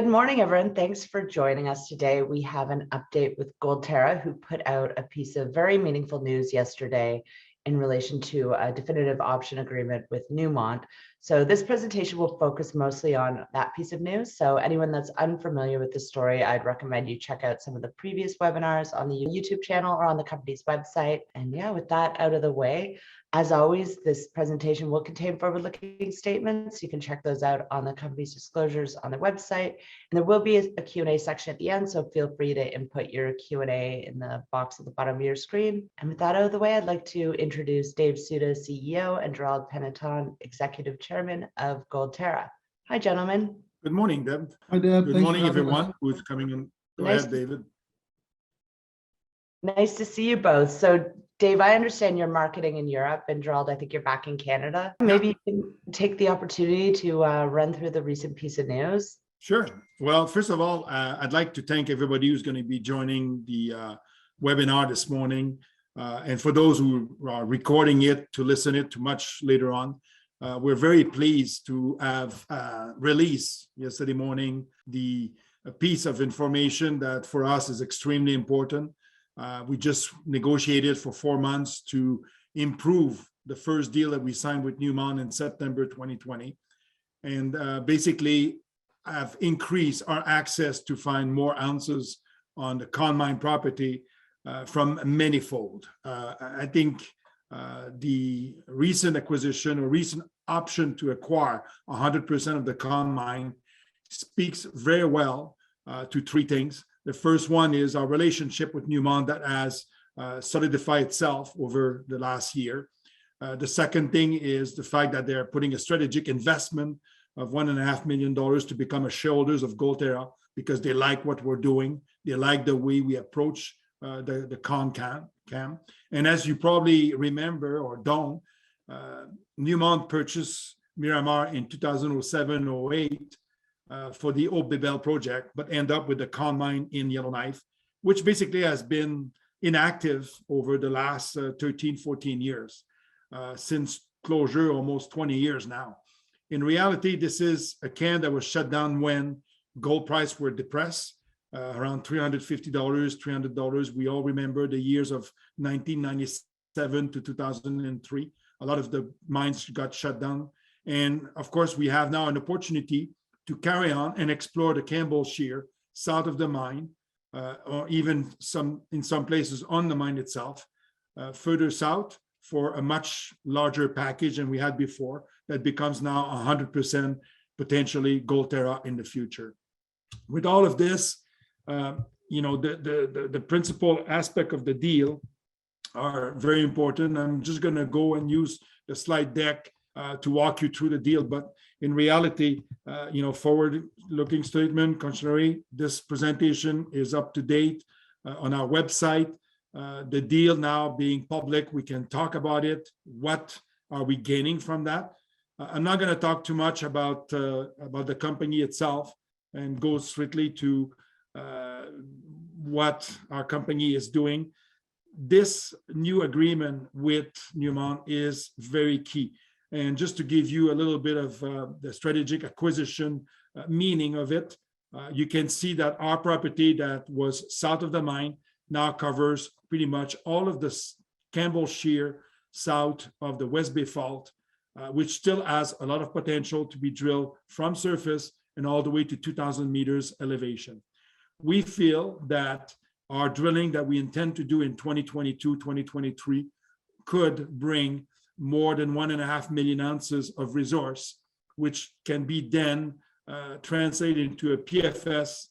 Good morning, everyone. Thanks for joining us today. We have an update with Gold Terra, who put out a piece of very meaningful news yesterday in relation to a definitive option agreement with Newmont. So this presentation will focus mostly on that piece of news. So anyone that's unfamiliar with the story, I'd recommend you check out some of the previous webinars on the YouTube channel or on the company's website. And yeah, with that out of the way, as always, this presentation will contain forward-looking statements. You can check those out on the company's disclosures on their website. And there will be a Q&A section at the end, so feel free to input your Q&A in the box at the bottom of your screen. And with that out of the way, I'd like to introduce David Suda, CEO, and Gerald Panneton, Executive Chairman of Gold Terra. Hi, gentlemen. Good morning, Deb. Hi, Deb. Good morning, everyone who's coming in. Go ahead, David. Nice to see you both. So, Dave, I understand you're marketing in Europe, and Gerald, I think you're back in Canada. Maybe you can take the opportunity to run through the recent piece of news. Sure. Well, first of all, I'd like to thank everybody who's going to be joining the webinar this morning. And for those who are recording it to listen it to much later on, we're very pleased to have released yesterday morning a piece of information that for us is extremely important. We just negotiated for 4 months to improve the first deal that we signed with Newmont in September 2020, and basically have increased our access to find more ounces on the Conmine property from manyfold. I think the recent acquisition or recent option to acquire 100% of the Conmine speaks very well to three things. The first one is our relationship with Newmont that has solidified itself over the last year. The second thing is the fact that they're putting a strategic investment of $1.5 million to become a shareholders of Gold Terra because they like what we're doing. They like the way we approach the CONCAM. And as you probably remember or don't, Newmont purchased Miramar in 2007-08 for the Haut Bébel project, but end up with the Conmine in Yellowknife, which basically has been inactive over the last 13, 14 years, since closure, almost 20 years now. In reality, this is a camp that was shut down when gold prices were depressed, around $350, $300. We all remember the years of 1997 to 2003. A lot of the mines got shut down. And of course, we have now an opportunity to carry on and explore the Campbell Shear south of the mine, or even in some places on the mine itself, further south for a much larger package than we had before that becomes now 100% potentially Gold Terra in the future. With all of this, the principal aspect of the deal are very important. I'm just going to go and use the slide deck to walk you through the deal, but in reality, forward-looking statement, cautionary, this presentation is up to date on our website. The deal now being public, we can talk about it. What are we gaining from that? I'm not going to talk too much about the company itself and go strictly to what our company is doing. This new agreement with Newmont is very key. And just to give you a little bit of the strategic acquisition meaning of it, you can see that our property that was south of the mine now covers pretty much all of the Campbell Shear south of the West Bay Fault, which still has a lot of potential to be drilled from surface and all the way to 2,000 meters elevation. We feel that our drilling that we intend to do in 2022, 2023 could bring more than 1.5 million ounces of resource, which can be then translated into a PFS,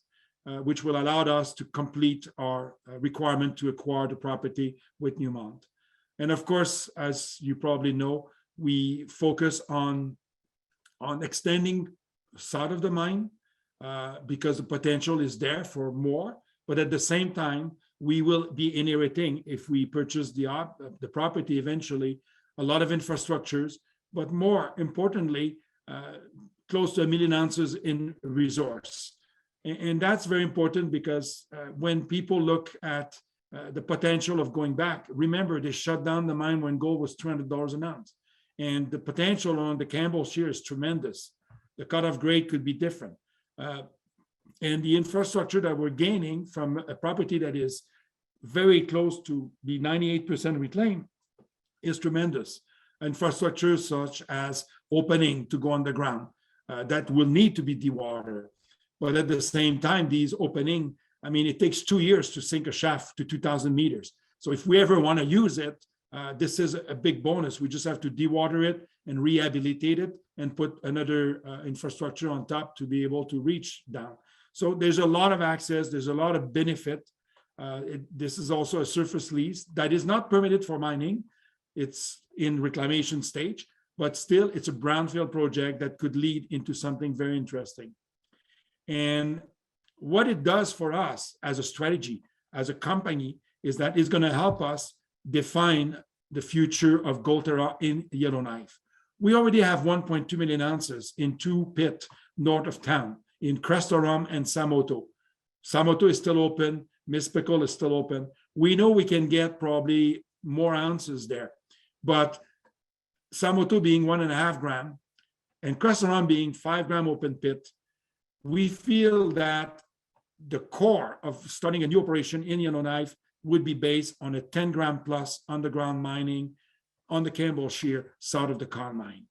which will allow us to complete our requirement to acquire the property with Newmont. And of course, as you probably know, we focus on extending south of the mine because the potential is there for more. But at the same time, we will be inheriting, if we purchase the property eventually, a lot of infrastructures, but more importantly, close to 1 million ounces in resource. And that's very important because when people look at the potential of going back, remember they shut down the mine when gold was $200 an ounce. And the potential on the Campbell Shear is tremendous. The cutoff grade could be different. And the infrastructure that we're gaining from a property that is very close to be 98% reclaimed is tremendous. Infrastructure such as opening to go underground that will need to be dewatered. But at the same time, these opening, I mean, it takes 2 years to sink a shaft to 2,000 meters. So if we ever want to use it, this is a big bonus. We just have to dewater it and rehabilitate it and put another infrastructure on top to be able to reach down. So there's a lot of access. There's a lot of benefit. This is also a surface lease that is not permitted for mining. It's in reclamation stage, but still it's a brownfield project that could lead into something very interesting. And what it does for us as a strategy, as a company, is that it's going to help us define the future of Gold Terra in Yellowknife. We already have 1.2 million ounces in 2 pits north of town, in Crestorum and Samoto. Samoto is still open. Mispickle is still open. We know we can get probably more ounces there, but Samoto being 1.5 gram and Crestorum being 5 gram open pit, we feel that the core of starting a new operation in Yellowknife would be based on a 10 gram plus underground mining on the Campbell Shear south of the Con mine.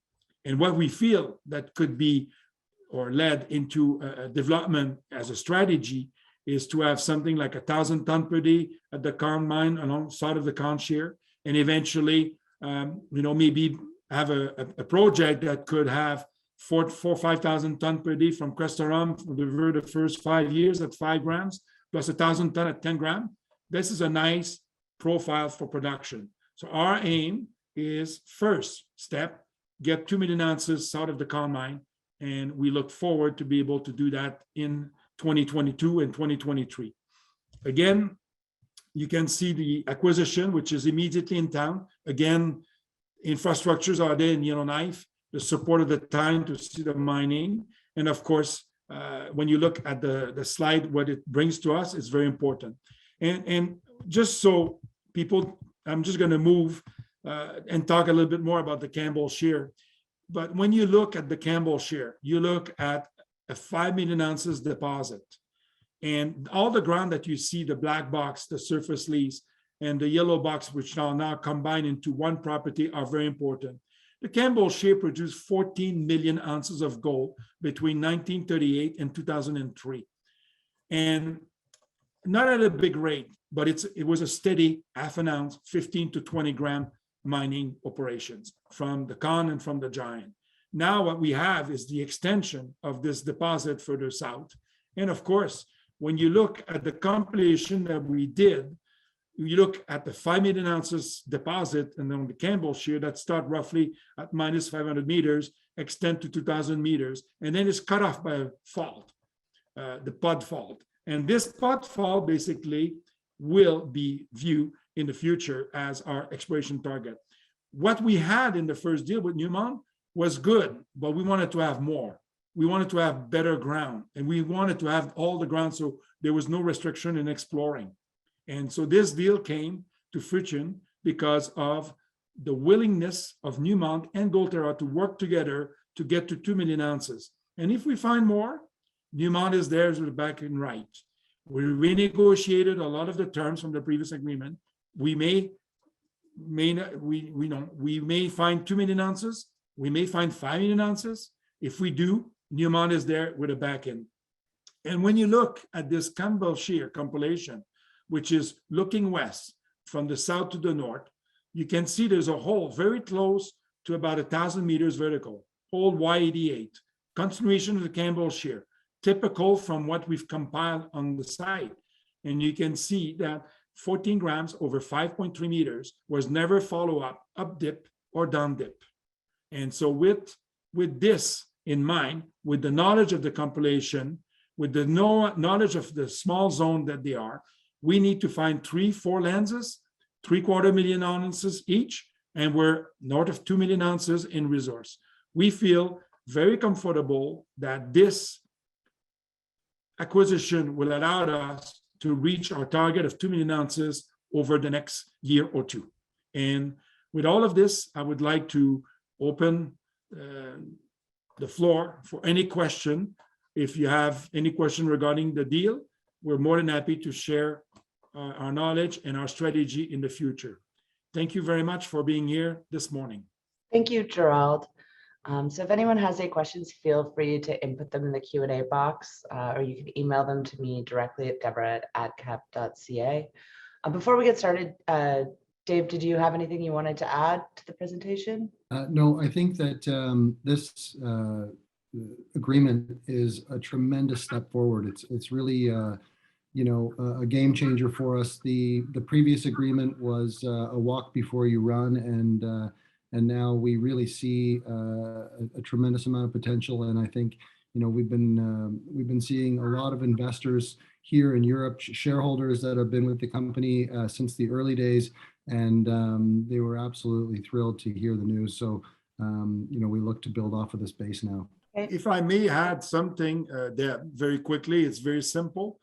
And what we feel that could be or led into a development as a strategy is to have something like 1,000 tons per day at the Con mine alongside of the Con Shear, and eventually, maybe have a project that could have 5,000 tons per day from Crestorum for the first 5 years at 5 grams, plus 1,000 tons at 10 grams. This is a nice profile for production. So our aim is, first step, get 2 million ounces south of the Con mine, and we look forward to be able to do that in 2022 and 2023. Again, you can see the acquisition, which is immediately in town. Again, infrastructures are there in Yellowknife, the support of the time to see the mining. And of course, when you look at the slide, what it brings to us is very important. And just so people, I'm just going to move and talk a little bit more about the Campbell Shear. But when you look at the Campbell Shear, you look at a 5 million ounces deposit. And all the ground that you see, the black box, the surface lease, and the yellow box, which are now combined into one property, are very important. The Campbell Shear produced 14 million ounces of gold between 1938 and 2003. And not at a big rate, but it was a steady half an ounce, 15 to 20 gram mining operations from the Con and from the Giant. Now what we have is the extension of this deposit further south. And of course, when you look at the compilation that we did, you look at the 5 million ounces deposit and then the Campbell Shear that start roughly at minus 500 meters, extend to 2,000 meters, and then it's cut off by a fault, the Pod Fault. And this Pod Fault basically will be viewed in the future as our exploration target. What we had in the first deal with Newmont was good, but we wanted to have more. We wanted to have better ground, and we wanted to have all the ground so there was no restriction in exploring. And so this deal came to fruition because of the willingness of Newmont and Gold Terra to work together to get to 2 million ounces. And if we find more, Newmont is there with the back and right. We renegotiated a lot of the terms from the previous agreement. We may find 2 million ounces. We may find 5 million ounces. If we do, Newmont is there with a back end. And when you look at this Campbell Shear compilation, which is looking west from the south to the north, you can see there's a hole very close to about 1,000 meters vertical, old Y88, continuation of the Campbell Shear, typical from what we've compiled on the site. And you can see that 14 grams over 5.3 meters was never up dip or down dip. And so with this in mind, with the knowledge of the compilation, with the knowledge of the small zone that they are, we need to find 3-4 lenses, 3/4 million ounces each, and we're north of 2 million ounces in resource. We feel very comfortable that this acquisition will allow us to reach our target of 2 million ounces over the next year or two. And with all of this, I would like to open the floor for any question If you have any question regarding the deal, we're more than happy to share our knowledge and our strategy in the future. Thank you very much for being here this morning. Thank you, Gerald. So if anyone has any questions, feel free to input them in the Q&A box, or you can email them to me directly at deborah@adcap.ca. Before we get started, Dave, did you have anything you wanted to add to the presentation? No, I think that this agreement is a tremendous step forward. It's really a game changer for us. The previous agreement was a walk before you run, and now we really see a tremendous amount of potential. And I think we've been seeing a lot of investors here in Europe, shareholders that have been with the company since the early days, and they were absolutely thrilled to hear the news. So we look to build off of this base now. If I may add something there very quickly, it's very simple.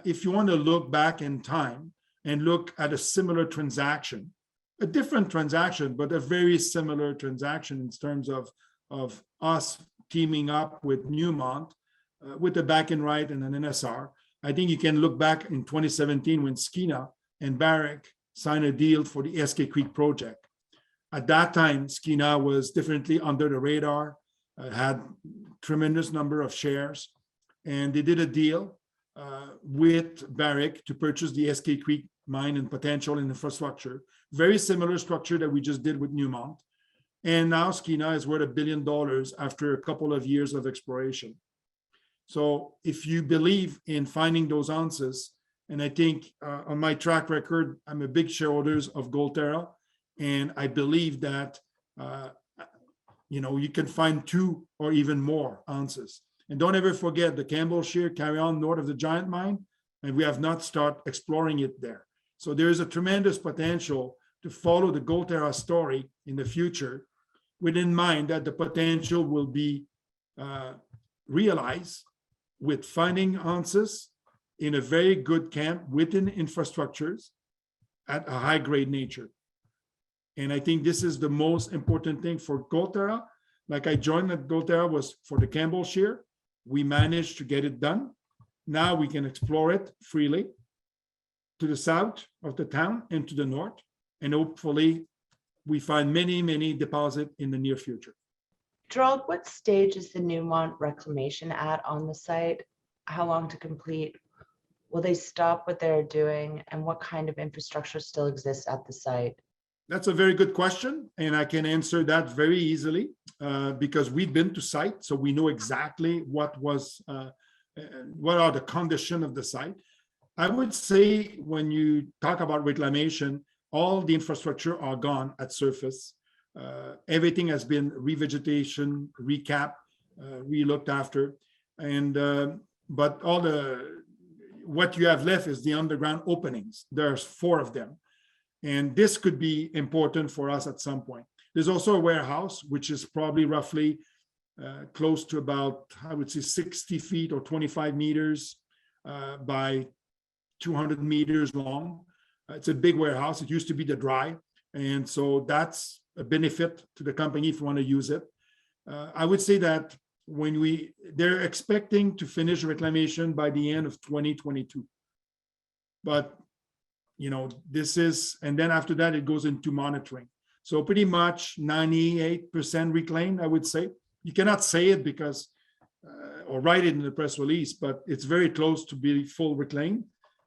If you want to look back in time and look at a similar transaction, a different transaction, but a very similar transaction in terms of us teaming up with Newmont, with the back and right and an NSR, I think you can look back in 2017 when Skeena and Barrick signed a deal for the Eskay Creek project. At that time, Skeena was definitely under the radar, had tremendous number of shares, and they did a deal with Barrick to purchase the Eskay Creek mine and potential and infrastructure. Very similar structure that we just did with Newmont. And now Skeena is worth $1 billion after a couple of years of exploration. So if you believe in finding those ounces, and I think on my track record, I'm a big shareholder of Gold Terra, and I believe that you can find 2 or even more ounces. And don't ever forget the Campbell Shear carry on north of the Giant Mine, and we have not started exploring it there. So there is a tremendous potential to follow the Gold Terra story in the future, with in mind that the potential will be realized with finding ounces in a very good camp within infrastructures at a high grade nature. And I think this is the most important thing for Gold Terra. Like I joined at Gold Terra was for the Campbell Shear. We managed to get it done. Now we can explore it freely to the south of the town and to the north. And hopefully we find many, many deposits in the near future. Gerald, what stage is the Newmont reclamation at on the site? How long to complete? Will they stop what they're doing? And what kind of infrastructure still exists at the site? That's a very good question, and I can answer that very easily because we've been to site, so we know exactly what are the conditions of the site. I would say when you talk about reclamation, all the infrastructure are gone at surface. Everything has been revegetation, recap, re-looked after, and but what you have left is the underground openings. There's 4 of them. And this could be important for us at some point. There's also a warehouse, which is probably roughly close to about, I would say 60 feet or 25 meters by 200 meters long. It's a big warehouse. It used to be the dry. And so that's a benefit to the company if you want to use it. I would say that they're expecting to finish reclamation by the end of 2022. But and then after that, it goes into monitoring. So pretty much 98% reclaimed, I would say. You cannot say it because, or write it in the press release, but it's very close to being full reclaimed.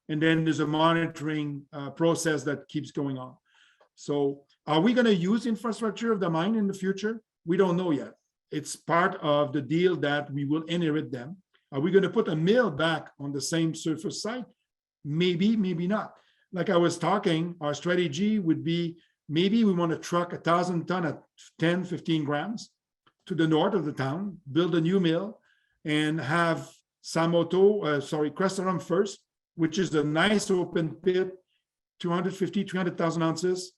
And then there's a monitoring process that keeps going on. So are we going to use infrastructure of the mine in the future? We don't know yet. It's part of the deal that we will inherit them. Are we going to put a mill back on the same surface site? Maybe, maybe not. Like I was talking, our strategy would be maybe we want to truck 1,000 ton at 10, 15 grams to the north of the town, build a new mill, and have Crestarum first, which is a nice open pit, 250, 300,000 ounces,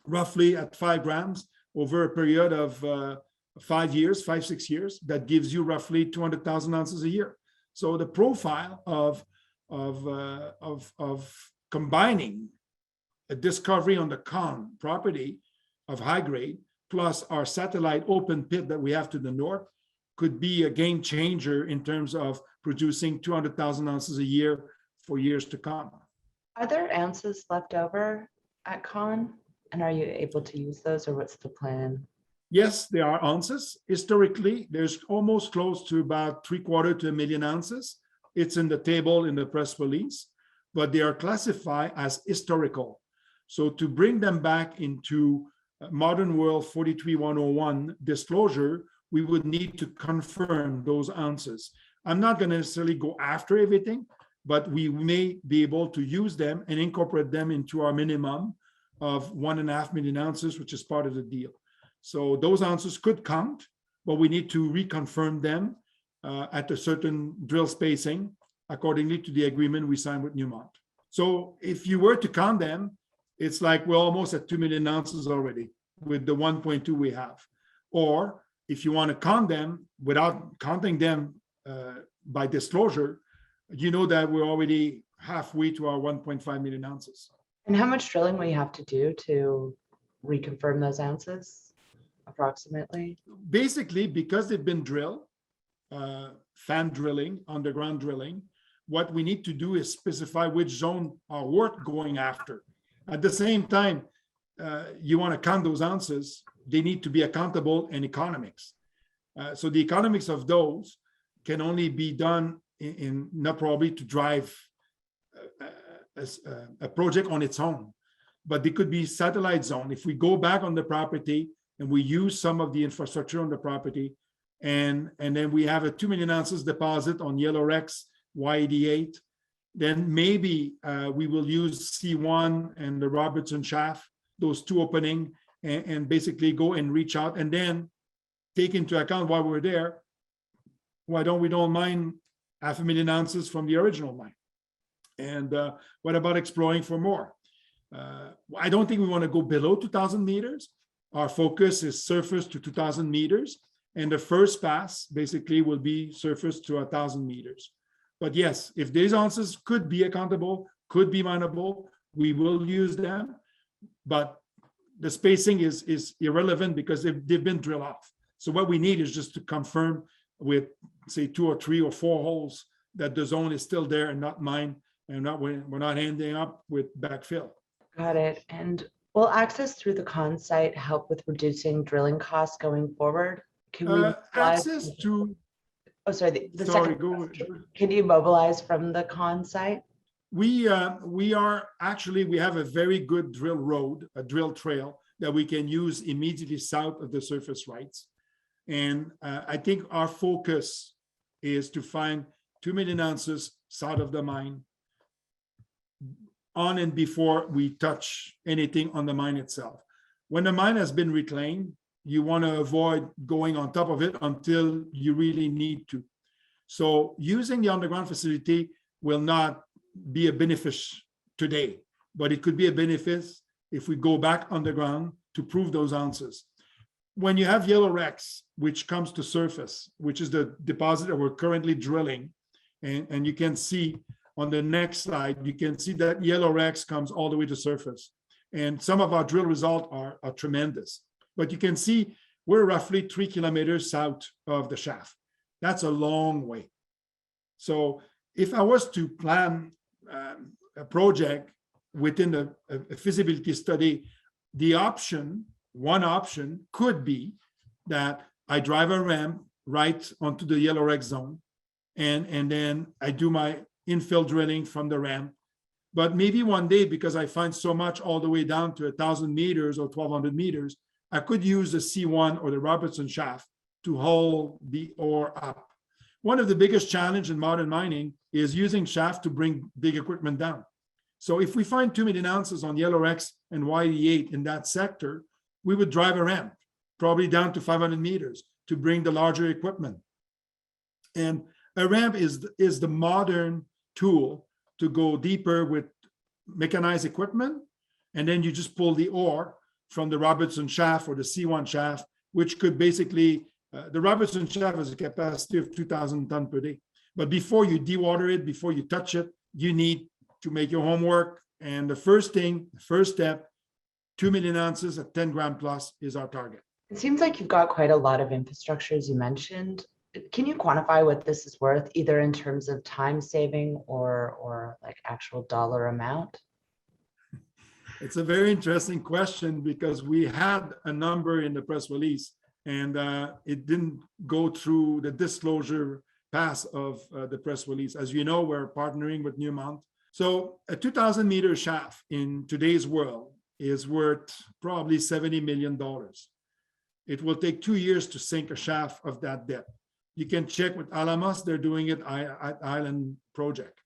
roughly at 5 grams over a period of 5 years, 6 years. That gives you roughly 200,000 ounces a year. So the profile of combining a discovery on the Con property of high grade plus our satellite open pit that we have to the north could be a game changer in terms of producing 200,000 ounces a year for years to come. Are there ounces left over at Con? And are you able to use those, or what's the plan? Yes, there are ounces. Historically, there's almost close to about 3/4 to 1,000,000 ounces. It's in the table in the press release, but they are classified as historical. So to bring them back into modern world 43-101 disclosure, we would need to confirm those ounces. I'm not going to necessarily go after everything, but we may be able to use them and incorporate them into our minimum of 1.5 million ounces, which is part of the deal. So those ounces could count, but we need to reconfirm them at a certain drill spacing accordingly to the agreement we signed with Newmont. So if you were to count them, it's like we're almost at 2 million ounces already with the 1.2 we have. Or if you want to count them without counting them by disclosure, you know that we're already halfway to our 1.5 million ounces. And how much drilling will you have to do to reconfirm those ounces, approximately? Basically, because they've been drilled, fan drilling, underground drilling, what we need to do is specify which zone are worth going after. At the same time, you want to count those ounces, they need to be accountable in economics. So the economics of those can only be done in not probably to drive a project on its own, but they could be satellite zone. If we go back on the property and we use some of the infrastructure on the property, and then we have a 2 million ounces deposit on Yellowknife, Y88, then maybe we will use C1 and the Robertson Shaft, those two opening, and basically go and reach out and then take into account while we're there, why don't we mine 500,000 ounces from the original mine? And what about exploring for more? I don't think we want to go below 2,000 meters. Our focus is surface to 2,000 meters. And the first pass basically will be surface to 1,000 meters. But yes, if these ounces could be accountable, could be mineable, we will use them. But the spacing is irrelevant because they've been drilled off. So what we need is just to confirm with, say, 2 or 3 or 4 holes that the zone is still there and not mined, and we're not ending up with backfill. Got it. And will access through the Con site help with reducing drilling costs going forward? Can we access to? Oh, sorry. The Sorry, second go. question. Can you mobilize from the Con site? We have a very good drill road, a drill trail that we can use immediately south of the surface rights. And I think our focus is to find 2 million ounces south of the mine on and before we touch anything on the mine itself. When the mine has been reclaimed, you want to avoid going on top of it until you really need to. So using the underground facility will not be a benefit today, but it could be a benefit if we go back underground to prove those ounces. When you have Yellowknife, which comes to surface, which is the deposit that we're currently drilling, and you can see on the next slide, you can see that Yellowknife comes all the way to surface. And some of our drill results are tremendous. But you can see we're roughly 3 kilometers south of the shaft. That's a long way. So if I was to plan a project within a feasibility study, one option could be that I drive a ramp right onto the Yellowknife zone, and then I do my infill drilling from the ramp. But maybe one day, because I find so much all the way down to 1,000 meters or 1,200 meters, I could use the C1 or the Robertson Shaft to haul the ore up. One of the biggest challenges in modern mining is using shaft to bring big equipment down. So if we find 2 million ounces on Yellowknife and YD8 in that sector, we would drive a ramp, probably down to 500 meters to bring the larger equipment. And a ramp is the modern tool to go deeper with mechanized equipment. And then you just pull the ore from the Robertson Shaft or the C1 shaft, which could basically, the Robertson Shaft has a capacity of 2,000 tons per day. But before you dewater it, before you touch it, you need to make your homework. And the first step, 2 million ounces at 10 gram plus is our target. It seems like you've got quite a lot of infrastructure, as you mentioned. can you quantify what this is worth, either in terms of time saving or like actual dollar amount? It's a very interesting question because we had a number in the press release and it didn't go through the disclosure pass of the press release. As you know, we're partnering with Newmont. So a 2,000 meter shaft in today's world is worth probably $70 million. It will take 2 years to sink a shaft of that depth. You can check with Alamos, they're doing it at Island Project,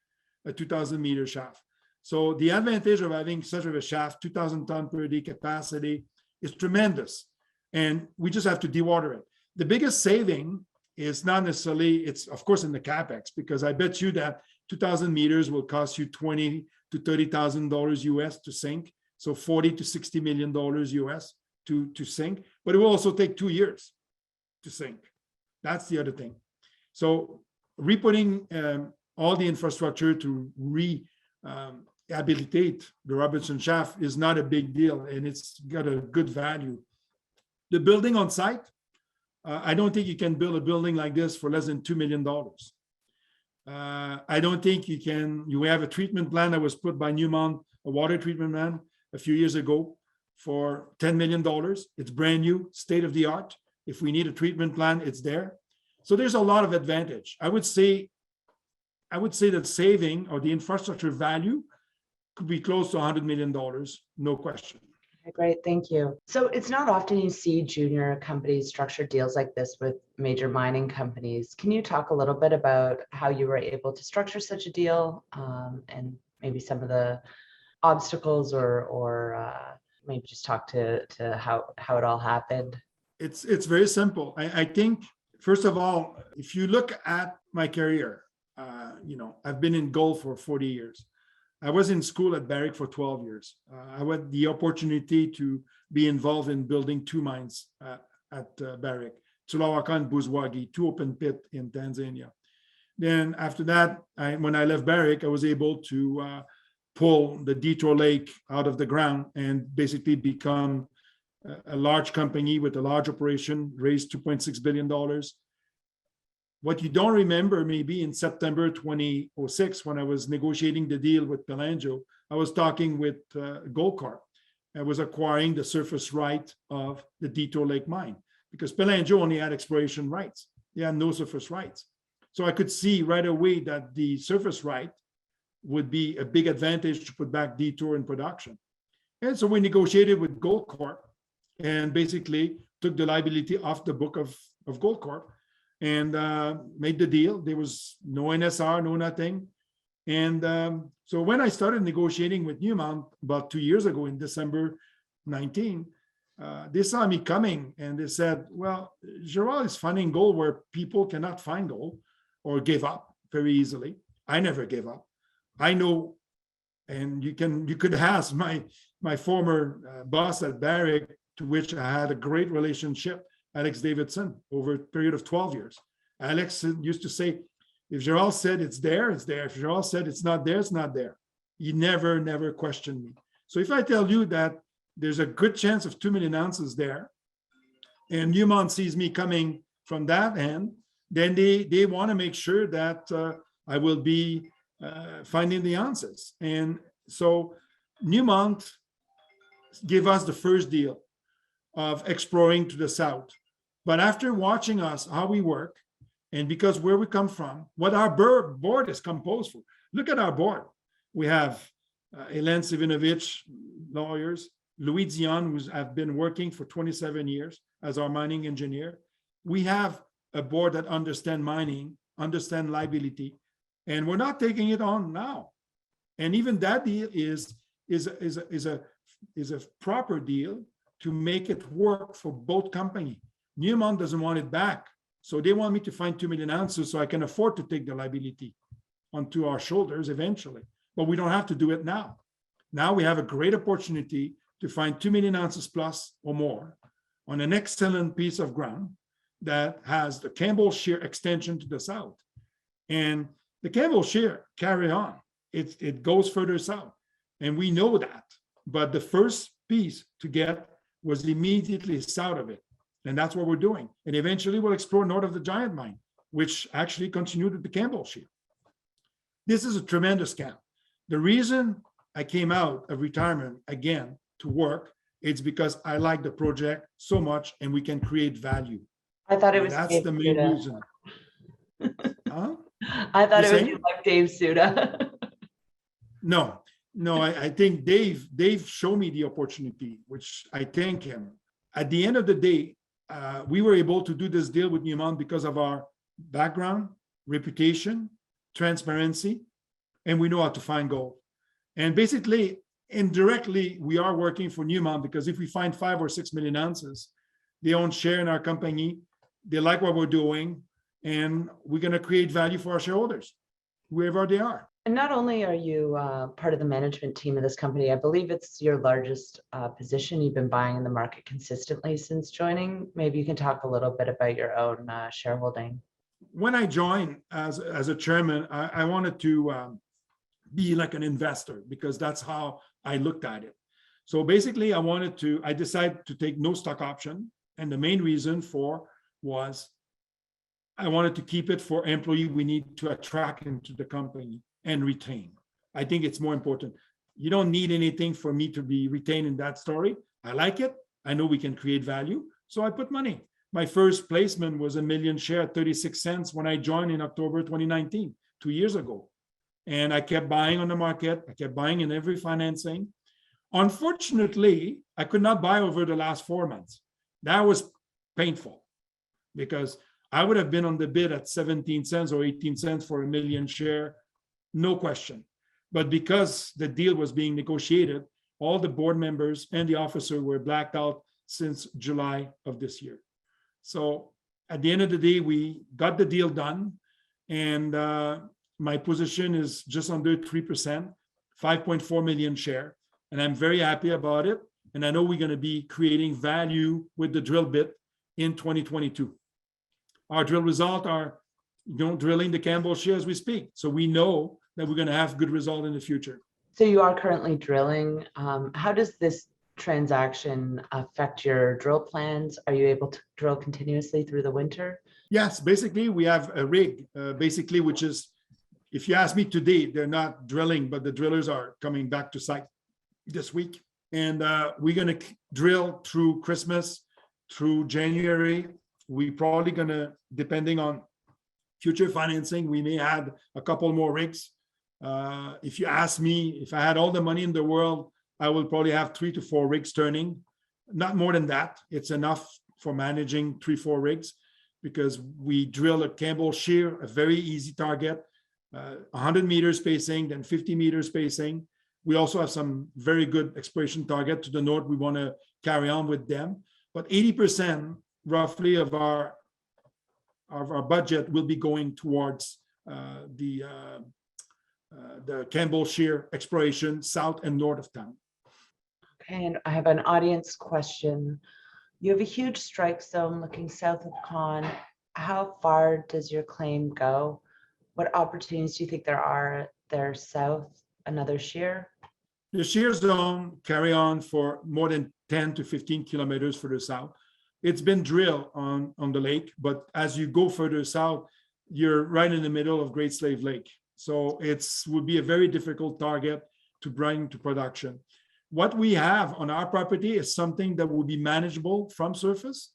a 2,000 meter shaft. So the advantage of having such of a shaft, 2,000 ton per day capacity, is tremendous. And we just have to dewater it. The biggest saving is not necessarily, it's of course in the CapEx, because I bet you that 2,000 meters will cost you $20,000 to $30,000 US to sink. So $40 to $60 million US to sink, but it will also take 2 years to sink. That's the other thing. So re-putting all the infrastructure to rehabilitate the Robertson shaft is not a big deal, and it's got a good value. The building on site, I don't think you can build a building like this for less than $2 million. I don't think you can, you have a treatment plant that was put by Newmont, a water treatment plant a few years ago for $10 million. It's brand new, state of the art. If we need a treatment plant, it's there. So there's a lot of advantage. I would say that saving or the infrastructure value could be close to $100 million, no question. Okay, great, thank you. So it's not often you see junior companies structure deals like this with major mining companies. Can you talk a little bit about how you were able to structure such a deal, and maybe some of the obstacles, or maybe just talk to how it all happened? It's very simple. I think, first of all, if you look at my career, I've been in gold for 40 years. I was in school at Barrick for 12 years. I had the opportunity to be involved in building 2 mines at Barrick, Tulawakan and Buzwagi, 2 open pit in Tanzania. Then after that, when I left Barrick, I was able to pull the Detour Lake out of the ground and basically become a large company with a large operation, raised $2.6 billion. What you don't remember, maybe in September 2006, when I was negotiating the deal with Pelangio, I was talking with Goldcorp. I was acquiring the surface right of the Detour Lake mine because Pelangio only had exploration rights. They had no surface rights. So I could see right away that the surface right would be a big advantage to put back Detour in production. And so we negotiated with Goldcorp and basically took the liability off the book of Goldcorp and made the deal. There was no NSR, no nothing. And so when I started negotiating with Newmont about 2 years ago in December 19, they saw me coming and they said, well, Gerald is finding gold where people cannot find gold or give up very easily. I never gave up. I know, and you could ask my former boss at Barrick, to which I had a great relationship, Alex Davidson, over a period of 12 years. Alex used to say, if Gerald said it's there, it's there. If Gerald said it's not there, it's not there. He never questioned me. So if I tell you that there's a good chance of 2 million ounces there, and Newmont sees me coming from that end, then they want to make sure that I will be finding the ounces. And so Newmont gave us the first deal of exploring to the south. But after watching us, how we work, and because where we come from, what our board is composed for. Look at our board. We have Hélène Sivinovich, lawyers, Louis Dion, who have been working for 27 years as our mining engineer. We have a board that understand mining, understand liability, and we're not taking it on now. And even that deal is a proper deal to make it work for both companies. Newmont doesn't want it back. So they want me to find 2 million ounces so I can afford to take the liability onto our shoulders eventually. But we don't have to do it now. Now we have a great opportunity to find 2 million ounces plus or more on an excellent piece of ground that has the Campbell Shear extension to the south. And the Campbell Shear carry on. It goes further south. And we know that. But the first piece to get was immediately south of it. And that's what we're doing. And eventually we'll explore north of the Giant Mine. which actually continued with the Campbell Shear. This is a tremendous scam. The reason I came out of retirement again to work, it's because I like the project so much and we can create value. I thought it And was that's Dave the main Suda. reason. Huh? I thought You it was saying? like Dave Suda. No, I think Dave showed me the opportunity, which I thank him. At the end of the day, we were able to do this deal with Newmont because of our background, reputation, transparency, and we know how to find gold. And basically, indirectly, we are working for Newmont because if we find 5 or 6 million ounces, they own share in our company, they like what we're doing, and we're going to create value for our shareholders, wherever they are. And not only are you part of the management team of this company, I believe it's your largest position. You've been buying in the market consistently since joining. Maybe you can talk a little bit about your own shareholding. When I joined as a chairman, I wanted to be like an investor because that's how I looked at it. So basically, I decided to take no stock option. And the main reason was I wanted to keep it for employee we need to attract into the company and retain. I think it's more important. You don't need anything for me to be retained in that story. I like it. I know we can create value. So I put money. My first placement was 1 million share at 36 cents when I joined in October 2019, 2 years ago. And I kept buying on the market. I kept buying in every financing. Unfortunately, I could not buy over the last 4 months. That was painful because I would have been on the bid at 17 cents or 18 cents for 1 million share, no question. But because the deal was being negotiated, all the board members and the officer were blacked out since July of this year. So at the end of the day, we got the deal done. And my position is just under 3%, 5.4 million share. And I'm very happy about it. And I know we're going to be creating value with the drill bit in 2022. Our drill results are drilling the Campbell Shear as we speak. So we know that we're going to have good result in the future. So you are currently drilling. How does this transaction affect your drill plans? Are you able to drill continuously through the winter? Yes, basically we have a rig, which is, if you ask me today, they're not drilling, but the drillers are coming back to site this week. And we're going to drill through Christmas, through January. We probably going to, depending on future financing, we may add a couple more rigs. If you ask me, if I had all the money in the world, I will probably have 3 to 4 rigs turning. Not more than that. It's enough for managing 3-4 rigs because we drill a Campbell Shear, a very easy target, 100 meters spacing, then 50 meters spacing. We also have some very good exploration target to the north. We want to carry on with them, but 80% roughly of our budget will be going towards the Campbell Shear exploration south and north of town. Okay, and I have an audience question. You have a huge strike zone looking south of Con. How far does your claim go? What opportunities do you think there are there south, another shear? The shear zone carry on for more than 10 to 15 kilometers further south. It's been drilled on the lake, but as you go further south, you're right in the middle of Great Slave Lake. So would be a very difficult target to bring to production. What we have on our property is something that will be manageable from surface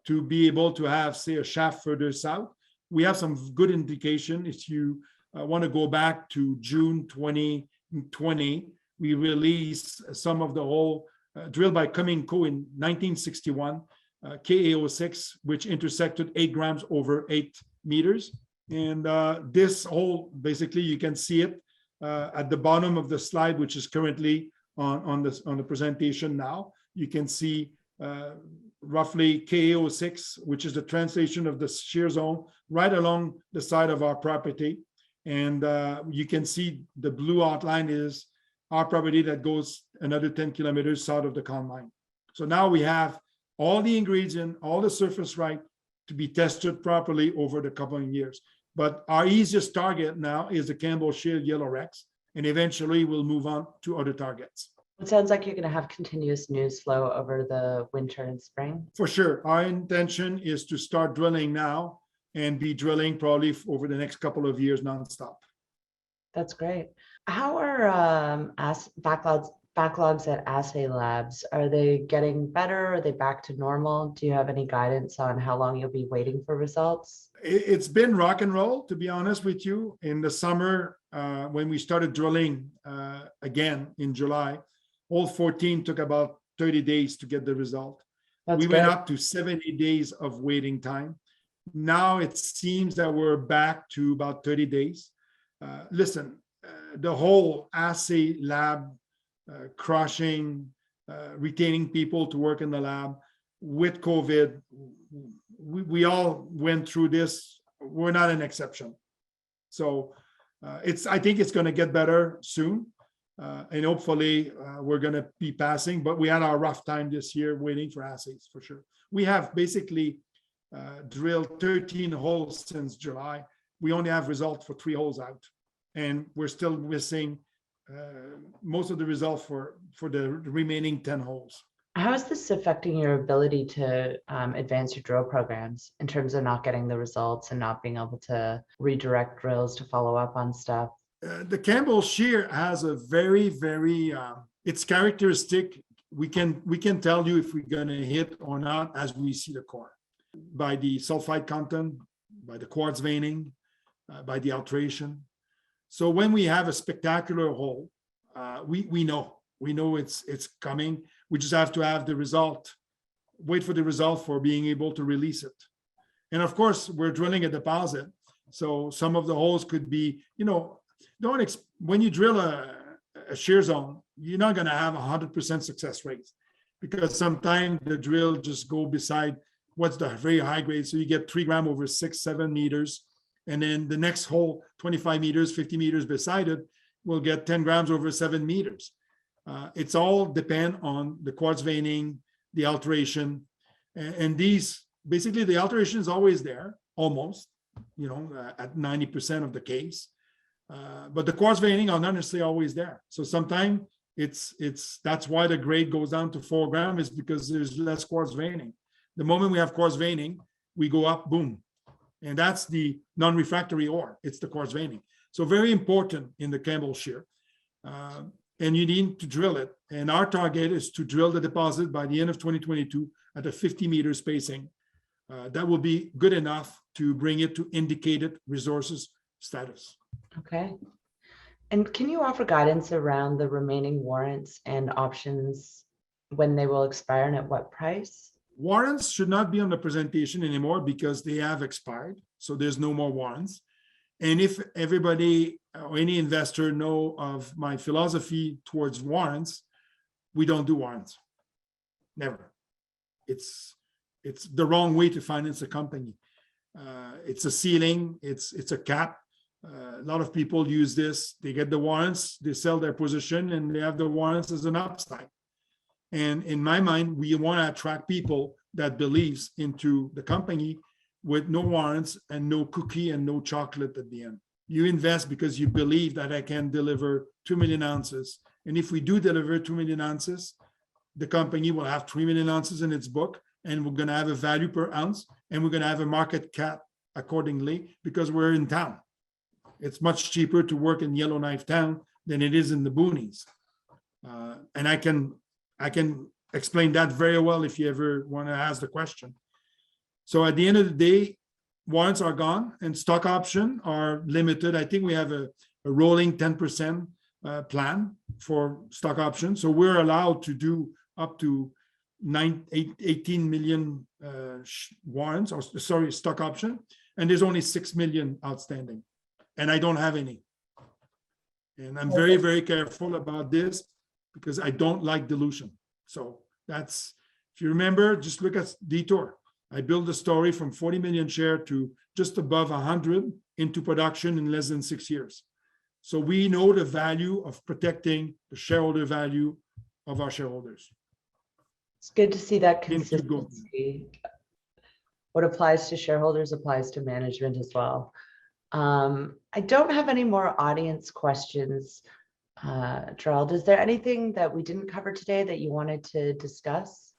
to be able to have, say, a shaft further south. We have some good indication. If you want to go back to June 2020, we released some of the hole drilled by Cumming Co. in 1961, KA06, which intersected 8 grams over 8 meters. And this hole, basically, you can see it at the bottom of the slide, which is currently on the presentation now. You can see roughly KA06, which is the translation of the shear zone, right along the side of our property. And you can see the blue outline is our property that goes another 10 kilometers south of the Con mine. So now we have all the ingredients, all the surface right to be tested properly over the coming years. But our easiest target now is the Campbell Shear Yellow Rex, and eventually we'll move on to other targets. It sounds like you're going to have continuous news flow over the winter and spring. For sure. Our intention is to start drilling now and be drilling probably over the next couple of years nonstop. That's great. How are backlogs at Assay Labs? Are they getting better? Are they back to normal? Do you have any guidance on how long you'll be waiting for results? It's been rock and roll, to be honest with you. In the summer, when we started drilling again in July, hole 14 took about 30 days to get the result. We went up to 70 days of waiting time. Now it seems that we're back to about 30 days. Listen, the whole Assay lab, crushing, retaining people to work in the lab with COVID, we all went through this. We're not an exception. So I think it's going to get better soon. And hopefully we're going to be passing, but we had our rough time this year waiting for assays for sure. We have basically drilled 13 holes since July. We only have results for 3 holes out, and we're still missing most of the results for the remaining 10 holes. How is this affecting your ability to advance your drill programs in terms of not getting the results and not being able to redirect drills to follow up on stuff? The Campbell Shear has a very, it's characteristic. We can tell you if we're going to hit or not as we see the core, by the sulfide content, by the quartz veining, by the alteration. So when we have a spectacular hole, we know it's coming. We just have to have the result, wait for the result for being able to release it. And of course, we're drilling a deposit. So some of the holes could be, when you drill a shear zone, you're not going to have 100% success rates, because sometimes the drill just go beside what's the very high grade. So you get 3 grams over 6-7 meters. And then the next hole, 25 meters, 50 meters beside it, will get 10 grams over 7 meters. It's all depend on the quartz veining, the alteration, and these, basically the alteration is always there, almost, at 90% of the case. But the quartz veining are not necessarily always there. So sometimes that's why the grade goes down to 4 grams, is because there's less quartz veining. The moment we have quartz veining, we go up, boom. And that's the non-refractory ore. It's the quartz veining. So very important in the Campbell Shear. And you need to drill it. And our target is to drill the deposit by the end of 2022 at a 50-meter spacing. That will be good enough to bring it to indicated resources status. Okay. And can you offer guidance around the remaining warrants and options, when they will expire and at what price? Warrants should not be on the presentation anymore because they have expired. So there's no more warrants. And if everybody or any investor know of my philosophy towards warrants, we don't do warrants. Never. It's the wrong way to finance a company. It's a ceiling. It's a cap. A lot of people use this. They get the warrants, they sell their position, and they have the warrants as an upside. And in my mind, we want to attract people that believes into the company with no warrants and no cookie and no chocolate at the end. You invest because you believe that I can deliver 2 million ounces. And if we do deliver 2 million ounces, the company will have 3 million ounces in its book, and we're going to have a value per ounce, and we're going to have a market cap accordingly because we're in town. It's much cheaper to work in Yellowknife town than it is in the boonies. And I can explain that very well if you ever want to ask the question. So at the end of the day, warrants are gone and stock options are limited. I think we have a rolling 10% plan for stock options. So we're allowed to do up to 18 million warrants, or sorry, stock option. And there's only 6 million outstanding. And I don't have any. And I'm very, very careful about this because I don't like dilution. So that's, if you remember, just look at Detour. I built a story from 40 million share to just above 100 into production in less than 6 years. So we know the value of protecting the shareholder value of our shareholders. It's good to see that consistency. What applies to shareholders applies to management as well. I don't have any more audience questions. Gerald, is there anything that we didn't cover today that you wanted to discuss?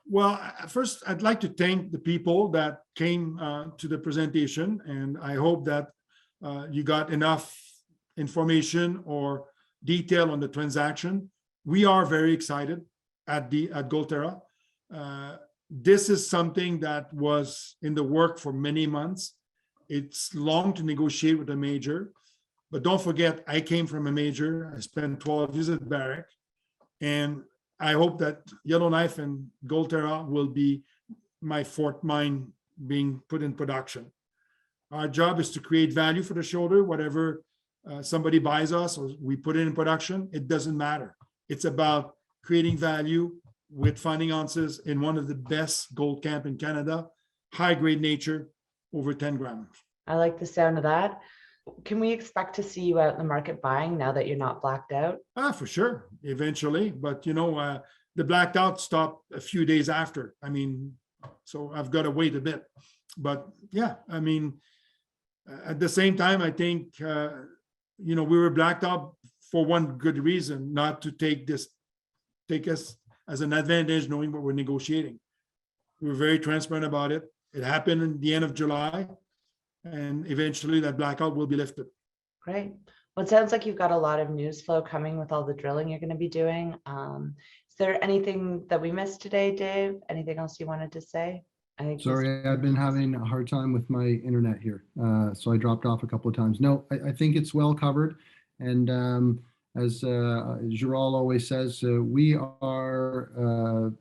Well, first, I'd like to thank the people that came to the presentation, and I hope that you got enough information or detail on the transaction. We are very excited at Gold Terra. This is something that was in the work for many months. It's long to negotiate with a major, but don't forget, I came from a major. I spent 12 years at Barrick, and I hope that Yellowknife and Gold Terra will be my fourth mine being put in production. Our job is to create value for the shareholder. Whatever somebody buys us or we put it in production, it doesn't matter. It's about creating value with finding ounces in one of the best gold camp in Canada, high grade nature, over 10 grams. I like the sound of that. Can we expect to see you out in the market buying now that you're not blacked out? For sure, eventually. But the blacked out stopped a few days after. I mean, so I've got to wait a bit. But yeah, I mean, at the same time, I think we were blacked out for one good reason, not to take us as an advantage, knowing what we're negotiating. We were very transparent about it. It happened in the end of July, and eventually that blackout will be lifted. Great. Well, it sounds like you've got a lot of news flow coming with all the drilling you're going to be doing. Is there anything that we missed today, Dave? Anything else you wanted to say? Sorry, I've been having a hard time with my internet here, so I dropped off a couple of times. No, I think it's well covered. And as Gerald always says, we are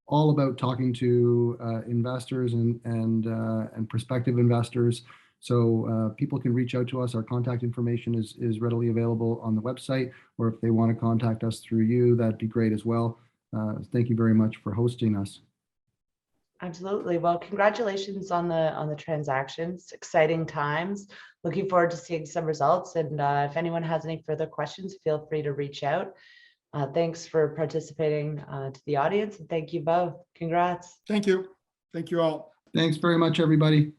all about talking to investors and prospective investors. So people can reach out to us. Our contact information is readily available on the website, or if they want to contact us through you, that'd be great as well. Thank you very much for hosting us. Absolutely. Well, congratulations on the transactions. Exciting times. Looking forward to seeing some results. And if anyone has any further questions, feel free to reach out. Thanks for participating to the audience, and thank you both. Congrats. Thank you. Thank you all. Thanks very much, everybody.